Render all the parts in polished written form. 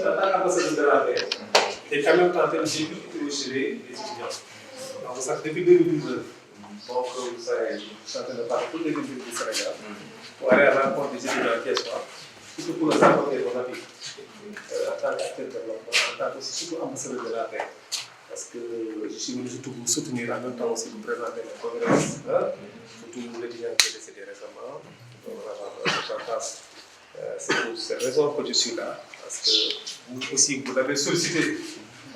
en tant qu'ambassadeur de la paix. Et en même temps, j'ai pu chez les étudiants. Donc, ça fait depuis 2012. Donc, vous savez, je suis en train de parler toutes les villes du Sénégal pour aller à la rencontre des étudiants qui sont surtout pour les apporter mon appui en tant qu'acteur de développement, en tant que surtout ambassadeur de la paix. Parce que je suis venu surtout vous soutenir en même temps aussi vous présenter la conférence, surtout l'étudiant qui est décédé récemment. Donc, c'est pour cette raison que je suis là, parce que vous aussi vous l'avez sollicité.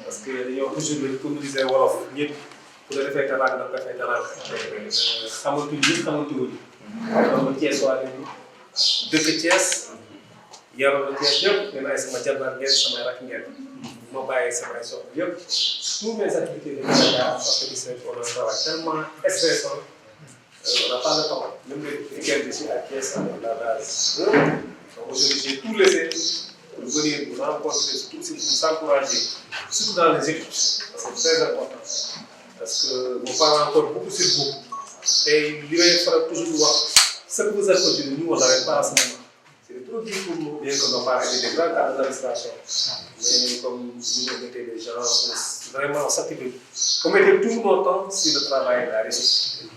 Parce que nous avons toujours, comme nous disait Wolof, pour le faire tabac, donc faire tabac. Xamatuñ ñëpp xamatuñ. Donc Thiès waa léegi dëkk Thiès yaroo na Thiès yëpp nee naa sama jarbaat ngeen sama rakk ngeen ma bàyyi samay soxla yëpp tous mes activités de Dakar parce que c'est un travail tellement stressant on n'a pas le temps même les week-ends ici à Thiès avec la base. Donc aujourd'hui j'ai tout laissé pour venir vous rencontrer surtout si vous s'encourager surtout dans les études parce que c'est très important. Parce que vos parents comptent beaucoup sur vous. Et il faudra toujours voir ce que vous avez continué, nous on n'avait pas à ce moment. C'est trop dur pour nous, bien que nos parents étaient des grands cadres d'administration. Mais comme nous étions des gens vraiment satisfaits, on mettait tout notre temps sur le travail et la réussite. En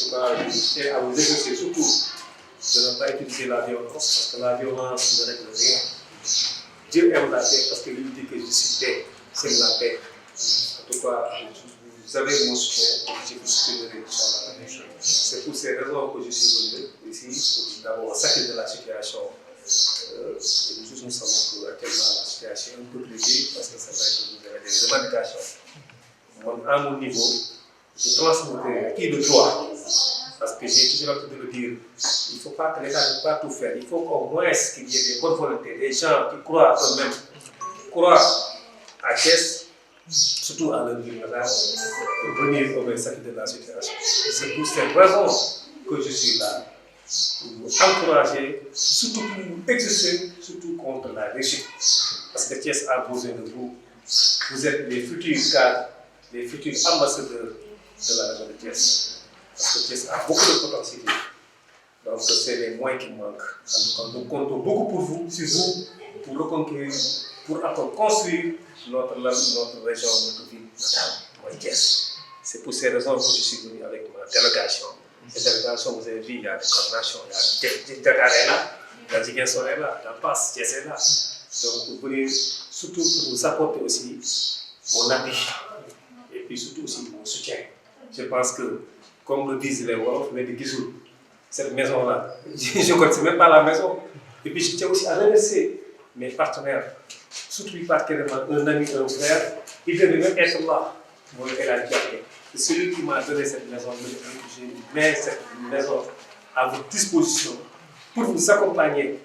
tout cas, je tiens à vous exercer surtout de ne pas utiliser la violence, parce que la violence ne règle rien. Dieu aime la paix parce que lui dit que je suis paix, c'est la paix. En tout cas, vous avez mon soutien et je vous soutiendrai. C'est pour ces raisons que je suis venu ici, pour d'abord s'acquitter de la situation. Tous nous savons qu'actuellement la situation est un peu critique parce que c'est vrai que vous avez des revendications. Moi, à mon niveau, je transmettrai qui de droit. Parce que j'ai toujours l'habitude de le dire, il ne faut pas que l'État ne peut pas tout faire. Il faut qu'au moins qu'il y ait des bonnes volontés, des gens qui croient à eux-mêmes, croient à Thiès, surtout à leur vie, pour venir au s'acquitter de la situation. C'est pour cette raison que je suis là, pour vous encourager, surtout pour vous exercer, surtout contre la région. Parce que Thiès a besoin de vous. Vous êtes les futurs cadres, les futurs ambassadeurs de la région de Thiès. Parce que Thiès a beaucoup de potentialité. Donc c'est les moyens qui manquent. En tout cas, nous comptons beaucoup pour vous, sur vous, pour reconquérir, pour après construire notre région, notre ville natale, Thiès. C'est pour ces raisons que je suis venu avec ma délégation. Cette délégation, vous avez vu, il y a des coordinations, il y a Dakar est là, il y a Ziguinchor est là, il y a Pass, Thiès est là. Donc pour venir, surtout pour vous apporter aussi mon appui et puis surtout aussi mon soutien. Je pense que, comme le disent les Wolofs, les Gizoul, cette maison-là, je ne connaissais même pas la maison. Et puis je tiens aussi à remercier mes partenaires, surtout particulièrement un ami, un frère, il devait même être là, moi et la Diaké. C'est celui qui m'a donné cette maison, je mets cette maison à votre disposition pour vous accompagner,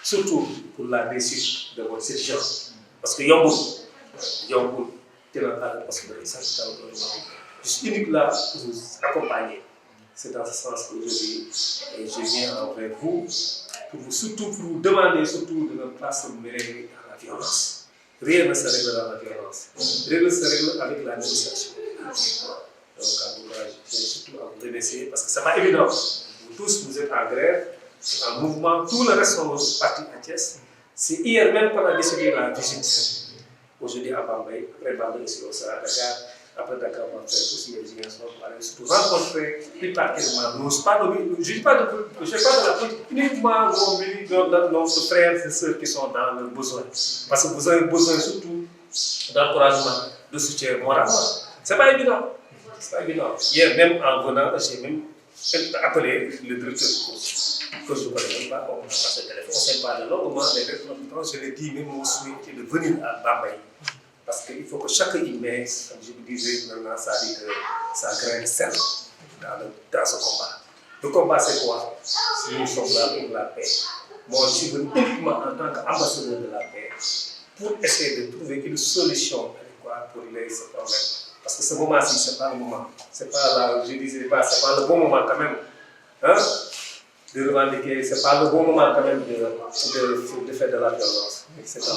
surtout pour la réussite de votre situation. Parce que Yomboul, parce que je suis unique là pour vous accompagner. C'est dans ce sens qu'aujourd'hui, je viens envers vous, surtout pour vous demander surtout de ne pas se mêler à la violence. Rien ne se règle dans la violence. Rien ne se règle avec la négociation. Donc, en tout cas, je tiens surtout à vous remercier parce que ce n'est pas évident. Vous tous, vous êtes en grève, en mouvement, tout le reste sont partis à Thiès. C'est hier même qu'on a décidé la visite. Aujourd'hui à Bambay, après Bambay aussi au Dakar. Après Dakar, on va faire aussi les Ziguinchor pour aller surtout rencontrer plus particulièrement. Je ne juge pas de la politique, uniquement nos frères et sœurs qui sont dans le besoin. Parce que vous avez besoin surtout d'encouragement, de soutien moral. Ce n'est pas évident. C'est pas évident. Hier, même en venant, j'ai même appelé le directeur du cours, que je ne connais même pas, on a passé le téléphone, on ne sait pas de longuement, mais je l'ai dit, même mon souhait était de venir à Bambay. Parce qu'il faut que chacun y mette, comme je vous disais maintenant, ça dit que ça graine de sel dans ce combat. Le combat, c'est quoi? Si nous sommes là pour la paix. Moi, je suis venu uniquement en tant qu'ambassadeur de la paix pour essayer de trouver une solution adéquate pour régler ce problème. Parce que ce moment-ci, ce n'est pas le moment. C'est pas là, je disais pas, c'est pas le bon moment quand même. Hein? De revendiquer, c'est pas le bon moment quand même de faire de la violence. C'est pas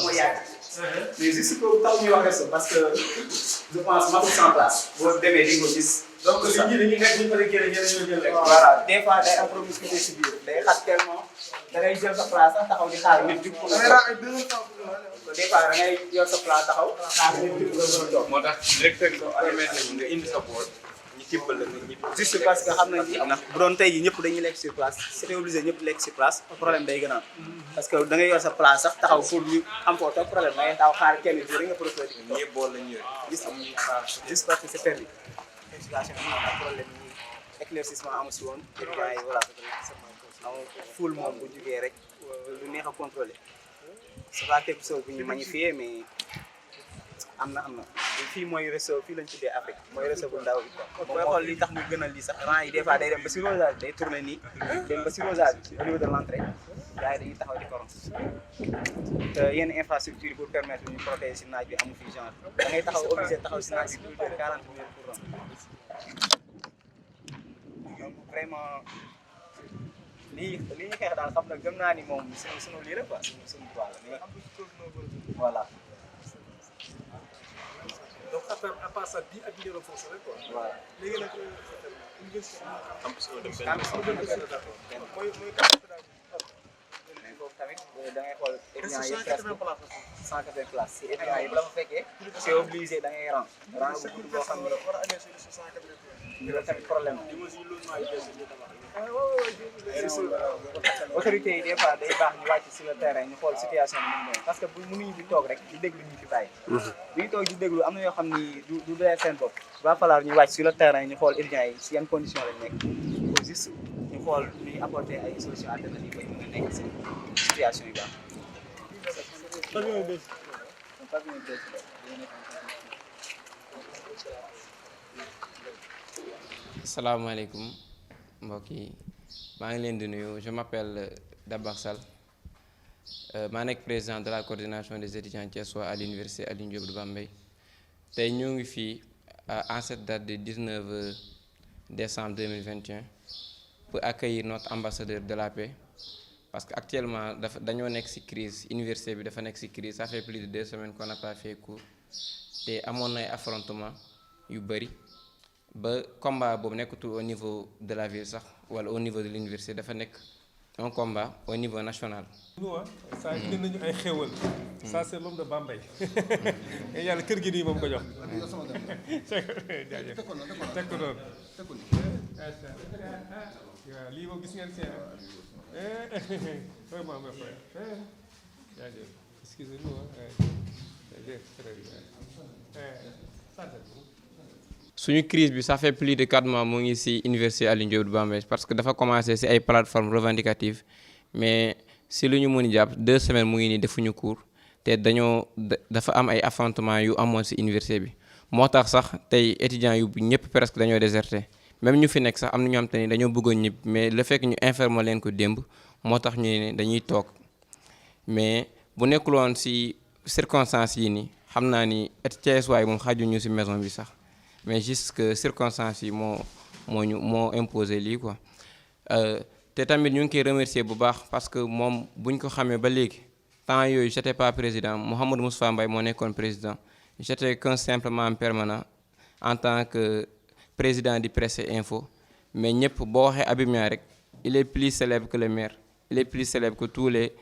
mais juste pour taw ñu waxee ça parce que je pense ma en place boo demee di nga gis donc li ñu dañuy nekk ñu fa rek ñeneen ñoo jël rek. voilà des fois day am promiscuité si biir day xat tellement da ngay jël sa place sax taxaw di xaar nit jug pour nga toog des fois da ngay yor sa place taxaw xaar nit jug pour nga toog. moo tax directeur bi permettre nañu nga indi sa bool ñu tibbal la nga ñibbi. juste parce que xam nañ ni ndax bu doon tey jii ñëpp dañuy lekk sur place c'était obligé ñëpp lekk sur place problème day gën a am parce que da ngay yor sa place sax taxaw pour ñu am foo toog problème da ngay taxaw xaar kenn ji rek nga profité. ñëpp bool la ñu yor. juste parce que c'est permis. situation bi am problème yi éclaircissement amu si woon étudiants yi voilà amul full moom bu jugee rek lu neex a contrôler c'est pas quelque chose bu ñu magnifier mais am na fii mooy réseau fii lañ tuddee Afrique mooy réseau bu ndaw bi quoi booy xool li tax mu gën a lii sax rang yi des fois day dem ba si rosage day tourner nii dem ba si rosage au niveau de l'entrée gars yi dañuy taxaw di korom te yenn infrastructure pour permettre ñu protéger si naaj bi amu fi genre da ngay taxaw obligé taxaw si naaj bi plus de 40 minutes pour rang donc vraiment lii ñu xeex daal xam na gëm naa ni moom sunu lii la quoi sunu toile la voilà. donc à part ça bii ak li ñu renforcé rek quoi. voilà léegi nag université campus Oudou campus Bell. mooy campus mais foofu tamit da ngay xool étudiants yi presque 180 places si étudiants yi bu la fa fekkee c'est obligé da ngay rang bu gudd boo xam ne loolu tamit problème autorités yi des fois day baax ñu wàcc sur le terrain ñu xool situation bi mu parce que bu mënuñu di toog rek di déglu ñu fi bàyyi bu ñu toog di déglu am na yoo xam ni du doyal seen bopp va falloir ñu wàcc sur le terrain ñu xool étudiants yi si yan condition lañ nekk pour juste ñu xool lu ñu apporter ay solutions alternatives ba ñu mën a nekk si situation yi baax asalaamaaleykum mbokk yi maa ngi leen di nuyu je m'appelle Dabakh Sall maa nekk président de la coordination des étudiants thiessois à l'université Alioune Diop de Bambey tey ñoo ngi fii en cette date de 19 décembre 2021 pour accueillir notre ambassadeur de la paix parce que actuellement dañoo nekk ci crise université bi dafa nekk ci crise ça fait plus de 2 semaines qu'on n'a pas fait cours te amoon na ay affrontement yu bëri ba combat boobu nekkatul au niveau de la ville sax wala au niveau de l'université dafa nekk un combat au niveau national. nous ça indi nañu ay xéwal. ça c'est l'homme de Bambey. yàlla kër gi nii moom ko jox. jaajëf teg ko noonu. waaw lii moom gis ngeen seen vraiment ma frère jaajëf excusez-nous jaajëf très bien suñu crise bi ça fait plus de 4 mois mu ngi ci université Alioune Diop de Bambey parce que dafa commencé ci ay plateformes revendicatives mais ci lu ñu mën a jàpp 2 semaines mu ngi nii defuñu cours te dafa am ay affrontements yu amoon ci université bi moo tax sax tey étudiants yu ñëpp presque dañoo déserté même ñu fi nekk sax am na ñoo xam te ni dañoo bëggoon ñëpp mais le fait que ñu informer leen ko démb moo tax ñu ne dañuy toog mais bu nekkul woon ci circonstances yi nii xam naa ni Thiessois moom xajuñu ci maison bi sax. mais juste que circonstances yi moo imposé lii quoi te tamit ñu ngi koy remercier bu baax parce que moom bu ñu ko xamee ba léegi temps yooyu j'étais pas président Mouhamadou Moustapha Mbaye moo nekkoon président j'étais qu'un simple membre permanent en tant que président du Presse et Info mais ñëpp boo waxee Habib Niang rek il est plus célèbre que le maire il est plus célèbre que tous les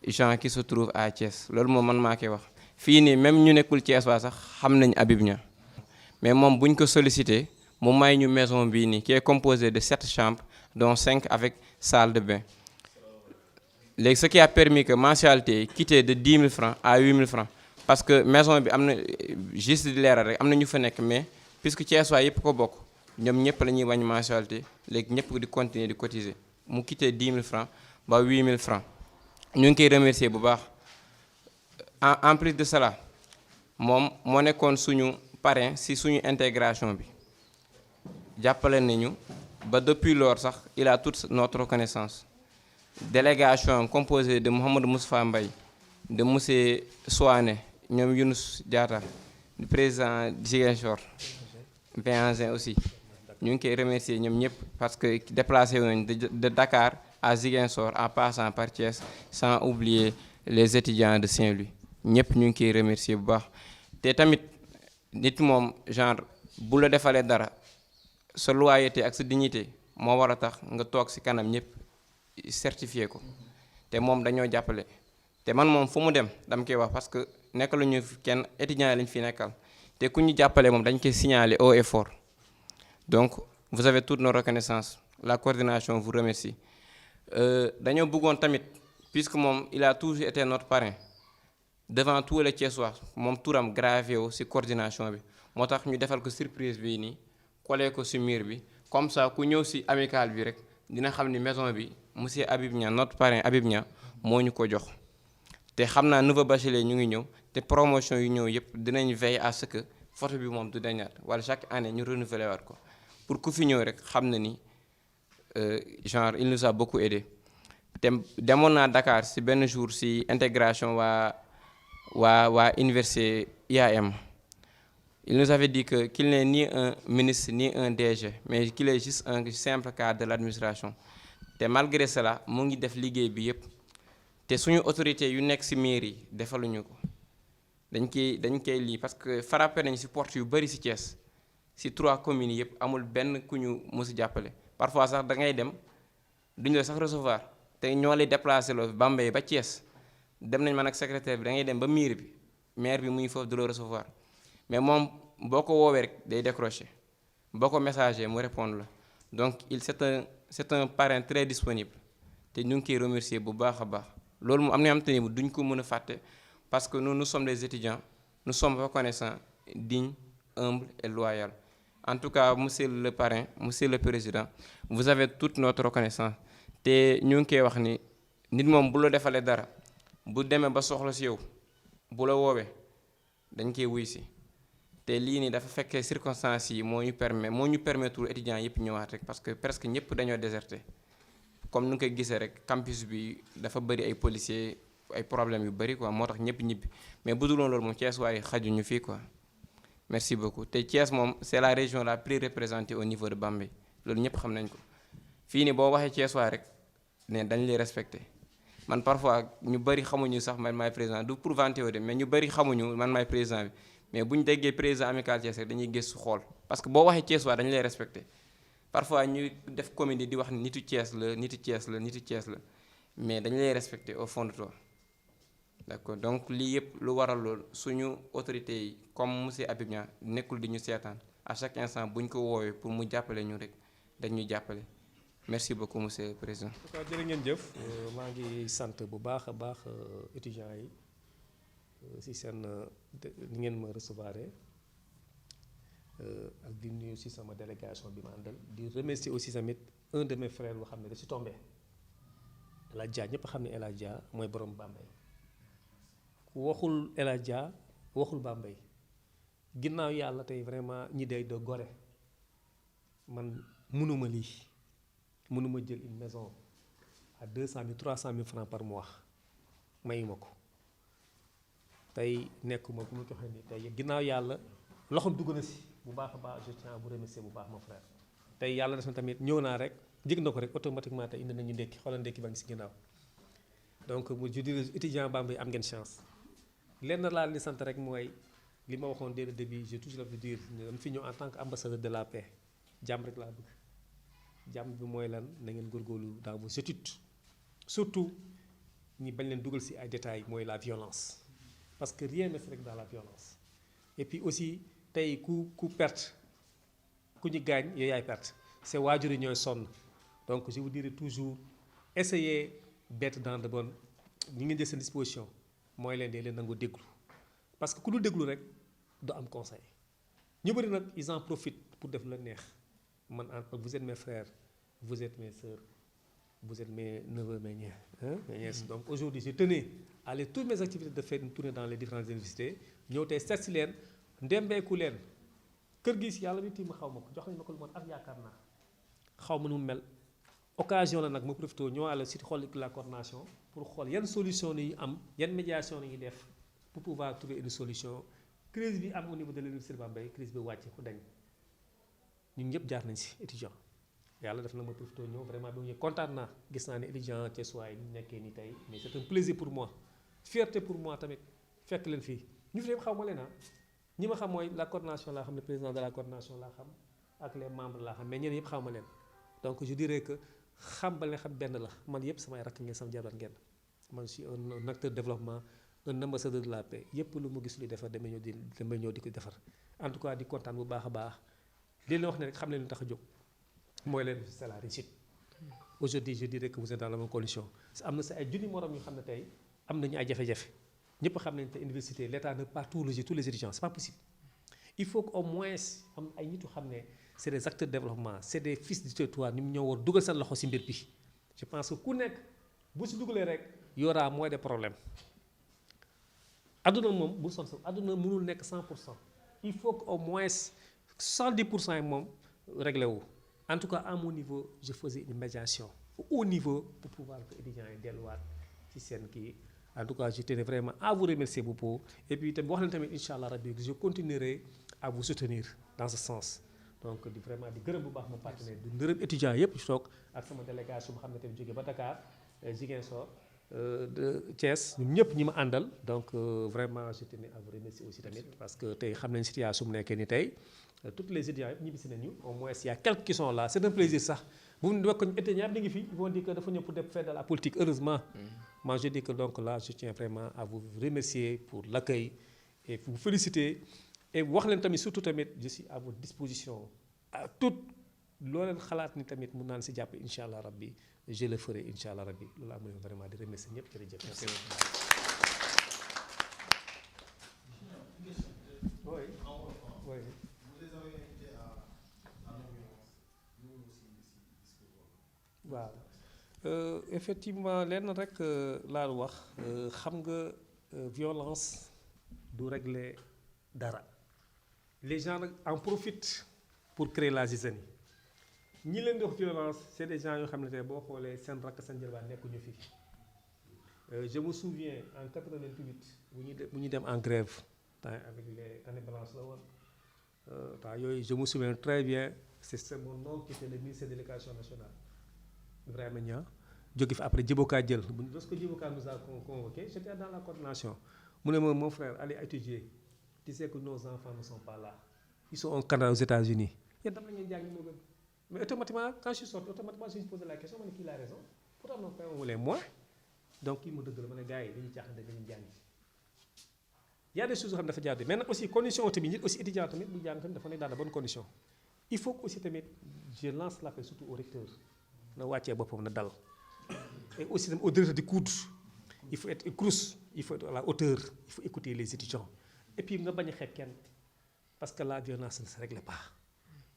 gens qui se trouvent à Thiès loolu moom man maa koy wax fii nii même ñu nekkul Thiès waa sax xam nañ Habib Niang mais moom bu ñu ko sollicité mu may ñu maison bii nii qui est composée de 7 chambres dont 5 avec salle de bain léegi ce qui a permis que mensualité quitte de 10 000 francs à 8 000 francs parce que maison bi am na juste di leeral rek am na ñu fa nekk mais puisque Thiessois yëpp ko bokk ñoom ñëpp la ñuy wàññi mensualité léegi ñëpp di continuer di cotiser mu quitte 10 000 francs ba 8 000 francs ñu ngi koy remercier bu baax en plus de cela moom moo nekkoon suñu parrain ci suñu intégration bi jàppale nañu ba depuis lors sax il a toute notre reconnaissance délégation composée de Mouhamadou Moustapha Mbaye de monsieur Souane ñoom Younous Diatta du président Ziguinchor Béhanzin aussi ñu ngi koy remercier ñoom ñëpp parce que déplacé nañu de Dakar à Ziguinchor en passant par Thiès sans oublier les étudiants de Saint-Louis ñëpp ñu ngi koy remercier bu baax te tamit nit moom genre bu la defalee dara sa loyauté ak sa dignité moo war a tax nga toog ci kanam ñëpp certifié ko te moom dañoo jàppale te man moom fu mu dem dama koy wax parce que nekkaluñu kenn étudiants yi lañ fi nekkal te ku ñu jàppale moom dañ koy signaler haut et fort donc vous avez toute nos reconnaissances la coordination vous remercie dañoo bëggoon tamit puisque moom il a toujours été notre parrain devant tous les Thiessois moom turam gravé wu ci coordination bi moo tax ñu defal ko surprise bii nii collé ko ci mur bi comme ça ku ñëw ci amicale bi rek dina xam ni maison bi monsieur Habib Niang notre parrain Habib Niang moo ñu ko jox te xam naa nouveau bachelier ñu ngi ñëw te promotion yu ñëw yëpp dinañ veiller à ce que photo bi moom du dañaat wala chaque année ñu renouveler waat ko pour ku fi ñëw rek xam na ni genre il nous a beaucoup aidé te demoon naa Dakar ci benn jour ci intégration waa université IAM il nous avait dit que qu'il n'est ni un ministre ni un DG mais qu'il est juste un simple cadre de l'administration te malgré cela mu ngi def liggéey bi yëpp te suñu autorité yu nekk ci mairie yi defaluñu ko dañ koy lii parce que frappé nañ ci porte yu bari ci Thiès ci 3 communes yëpp amul benn ku ñu mës a jàppale parfois sax da ngay dem duñu la sax recevoir te ñoo lay déplacé loo Bambey ba Thiès dem nañ man ak secrétaire bi da ngay dem ba mairie bi maire bi muy foofu du la recevoir mais moom boo ko woowee rek day décrocher boo ko messager mu répondre la donc c'est un parrain très disponible te ñu ngi koy remercier bu baax a baax loolu mu am na yoo xamante ni duñ ko mën a fàtte parce que nous sommes des étudiants nous sommes reconnaissants dignes humbles et loyaux en tout cas monsieur le parrain monsieur le président vous avez toute notre reconnaissance te ñu ngi koy wax ni nit moom bu la defalee dara bu demee ba soxla ci yow bu la woowee dañ koy wuy si te lii nii dafa fekkee circonstances yi moo ñu permettre étudiants yëpp ñëwaat rek parce que presque ñëpp dañoo déserté comme nu nga koy gisee rek campus bi dafa bëri ay policiers ay problèmes yu bëri quoi moo tax ñëpp ñibbi mais bu dul woon loolu moom Thiès waaye xajuñu fii quoi merci beaucoup te Thiès moom c'est la région la plus représentée au niveau de Bambey loolu ñëpp xam nañ ko fii nii boo waxee Thiès waa rek ne dañ lay respecté man parfois ñu bëri xamuñu sax man maay président du pour vanter wu de mais ñu bëri xamuñu man maay président bi mais bu ñu déggee président amical Thiès rek dañuy gëstu xool parce que boo waxee Thiès waa dañu lay respecté parfois ñuy def comédie di wax nitu Thiès la nitu Thiès la nitu Thiès la mais dañu lay respecté au fond de toi d'accord donc lii yëpp lu waral loolu suñu autorités yi comme monsieur Habib Niang nekkul di ñu seetaan à chaque instant bu ñu ko woowee pour mu jàppale ñu rek dañuy jàppale merci beaucoup monsieur le président. en tout cas jërë ngeen jëf maa ngi sant bu baax a baax étudiants yi si seen ni ngeen ma recevoir ak di nuyu si sama délégation bi ma àndal di remercier aussi tamit un de mes frères boo xam ne da si tombé El Hadj Dia ñëpp xam ne El Hadj Dia mooy borom Bambey ku waxul El Hadj Dia waxul Bambey ginnaaw yàlla tey vraiment ñi day de gore man mënuma lii mënuma jël une maison à 200 000 300 000 francs par mois mayuma ko tey nekkuma bu ma joxe ni tey ginnaaw yàlla loxoom dugg na si bu baax a baax je tiens à vous remercier bu baax mon frère tey yàlla def na tamit ñëw naa rek jëg na ko rek automatiquement tey indi nañu ndékki xoolal ndékki ba ngi si ginnaaw donc je dirais étudiant Bambey am ngeen chance lenn laa li sant rek mooy li ma waxoon dès le début j'ai toujours le dire dama fi ñëw en tant que ambassadeur de la paix jàmm rek laa bëgg jàmm bi mooy lan na ngeen góorgóorlu dans vos études surtout ñi bañ leen dugal ci ay détails mooy la violence parce que rien ne s'arrête dans la violence et puis aussi tey ku perte ku ñu gaañ yooyu yaay perte c'est waajur yi ñooy sonn donc je vous dirai toujours essayez d'être dans de bonnes ñi ngeen jël seen disposition mooy leen dee leen nangoo déglu parce que ku dul déglu rek du am conseil ñu bëri nag ils en profitent pour def la neex man vous êtes mes frères vous êtes mes sœurs vous êtes mes neveux mes nièces donc aujourd'hui je tenais à aller toutes mes activités de faire une tournée dans les différentes universités ñëw tey seet si leen ndembeeku leen kër gi si yàlla bi tiim xaw ma ko jox nañu ma ko lu mot ak yaakaar naa xaw ma nu mu mel occasion la nag ma profité ñëwaale si xool la coordination pour xool yan solution la ñu am yan médiation la ñuy def pour pouvoir trouver une solution crise bi am au niveau de l'université de Bambey crise bi wàcc ku dañ ñun ñëpp jaar nañ si étudiant yàlla def na ma profité ñëw vraiment bi mu ñëw kontaan naa gis naa ne étudiant Thiessois yi ñu nekkee ni tey mais c'est un plaisir pour moi fierté pour moi tamit fekk leen fii ñu fi yëpp xaw ma leen ñi ma xam mooy la coordination laa xam ne président de la coordination laa xam ak les membres laa xam mais ñeneen yëpp xawma leen donc je dirais que xam ba leen xam benn la man yëpp samay rakk ngeen sama jabar ngeen man je suis un acteur de développement un ambassadeur de la paix yëpp lu mu gis luy defar damay ñëw di ko defar en tout cas di kontaan bu baax a baax li la wax ne rek xam leen lu tax a jóg mooy leen c'est la réussite aujourd'hui je dirais que vous êtes dans la même condition am na sa ay junni morom ñu xam ne tey am nañu ay jafe-jafe ñëpp xam nañ te université l'état ne peut pas tout loger tous les étudiants c'est pas possible il faut qu'au moins am ay nit yu xam ne c'est des acteurs de développement c'est des fils du territoire ni mu ñoo war dugal seen loxo ci mbir bi je pense que ku nekk bu ci dugalee rek y aura moins de problèmes adduna moom bu son sa adduna mënul nekk 100% il faut qu'au moins 70% yi moom réglé wu en tout cas à mon niveau je faisais une médiation au haut niveau pour pouvoir que étudiants yi delluwaat ci seen kii en tout cas je tenais vraiment à vous remercier beaucoup et puis tamit wax leen tamit incha allah rabbi je continuerai à vous soutenir dans ce sens donc di vraiment di gërëm bu baax mon partenaire di gërëm étudiants yëpp toog ak sama délégation bu xam ne tamit jógee ba Dakar Ziguinchor de Thiès ñun ñëpp ñi ma àndal donc vraiment je tenais à vous remercier aussi tamit parce que tey xam nañ situation mu nekkee ni tey toutes les étudiants yëpp ñibbisi nañu au moins il y a quelques qui sont là c'est un plaisir sax bu ñu wax ko étudiants yëpp ñu ngi fi ils vont dire que dafa ñëw pour def faire de la politique heureusement moi je dis que donc là je tiens vraiment à vous remercier pour l'accueil et vous féliciter et wax leen tamit surtout tamit je suis à votre disposition à toute loo leen xalaat ni tamit mun naan si jàpp incha allah rabbi je le ferai incha allah rabbi loolu am nañu vraiment di remercier ñëpp jërëjëf. merci beaucoup. oui oui. waaw effectivement lenn rek laa wax xam nga violence du régler dara les gens nag en profitent pour créer la zizanie ñi leen di wax violence c'est des gens yoo xam ne tey boo xoolee seen rakk seen jëlbaat nekkuñu fi je me souviens en 88 bu ñu dem en grève temps avec les années blanches la woon temps yooyu je me souviens très bien c'est mon oncle qui était le ministre de l'éducation nationale Ibrahima Niang jóge fi après Djiboka jël lorsque Djiboka nous a convoqué j'étais dans la coordination mu ne ma mon frère allez étudier tu sais que nos enfants ne sont pas là ils sont au Canada aux États-Unis yéen dama la ngeen jàngi moo gën mais automatiquement quand je suis sorti automatiquement je me suis posé la question ma ne kii la raison pourtant non pas les moins donc kii ma dëgg la ma ne gars yi dañuy caaxaan dañuy jàngi y a des choses yoo xam ne dafa jaar mais nag aussi condition tamit nit aussi étudiant tamit bu jàng tamit dafa nekk dans de bonnes conditions il faut que aussi tamit je lance l'appel surtout au recteur na wàccee boppam na dal et aussi tamit au directeur du COUD il faut être crous il faut être à la hauteur il faut écouter les étudiants et puis nga bañ a xeeb kenn parce que la violence ne se règle pas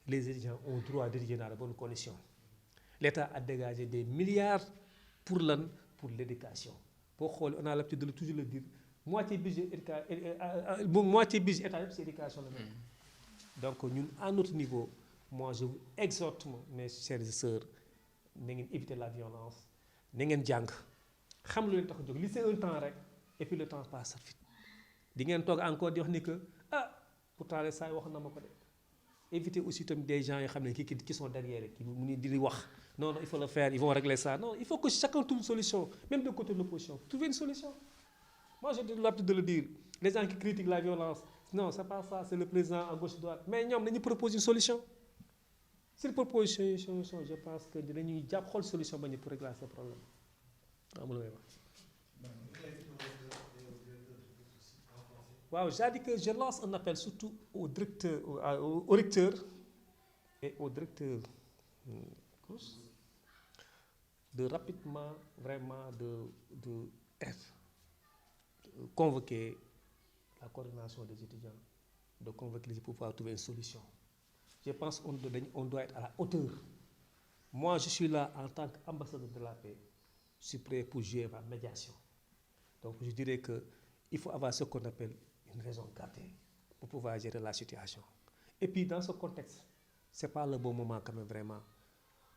les étudiants ont droit d'étudier dans de bonnes conditions l'État a dégagé des milliards pour lan pour l'éducation boo xoolee on a l'habitude de toujours le dire moitié budget état yëpp c'est éducation la même donc ñun à notre niveau moi je vous exhorte mes chers et sœurs na ngeen éviter la violence na ngeen jàng xam lu leen tax a jóg li c'est un temps rek et puis le temps passe vite di ngeen toog encore di wax ni que pourtant les saa yi wax na ma ko de éviter aussi tamit des gens yoo xam ne qui sont derrière qui mu ni di wax non il faut le faire ils vont régler ça non il faut que chacun trouve une solution même de côté de l'opposition trouver une solution moi j'ai l'habitude de le dire les gens qui critiquent la violence non c'est pas ça c'est le président à gauche droite mais ñoom dañuy proposer une solution cette proposition je pense que dinañuy jàpp xool solution ba ñu pour régler ce problème amul may wax waaw j'ai dit que je lance un appel surtout au directeur au recteur et au directeur de rapidement vraiment de convoquer la coordination des étudiants de convoquer les pour pouvoir trouver une solution je pense on doit être à la hauteur moi je suis là en tant qu'ambassadeur de la paix je suis prêt pour jouer ma médiation donc je dirais que il faut avoir ce qu'on appelle une raison gardée pour pouvoir gérer la situation et puis dans ce contexte c'est pas le bon moment quand même vraiment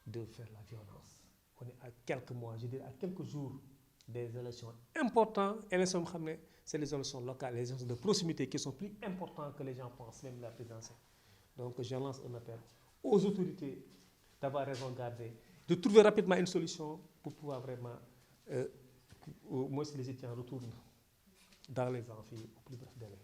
de faire la violence on est à quelques mois je dirais à quelques jours des élections importantes élections xam ne c'est les élections locales les élections de proximité qui sont plus importantes que les gens pensent même la présidentielle donc je lance un appel aux autorités d'avoir raison gardée de trouver rapidement une solution pour pouvoir vraiment au moins les étudiants retournent dans les amphis au plus bref délai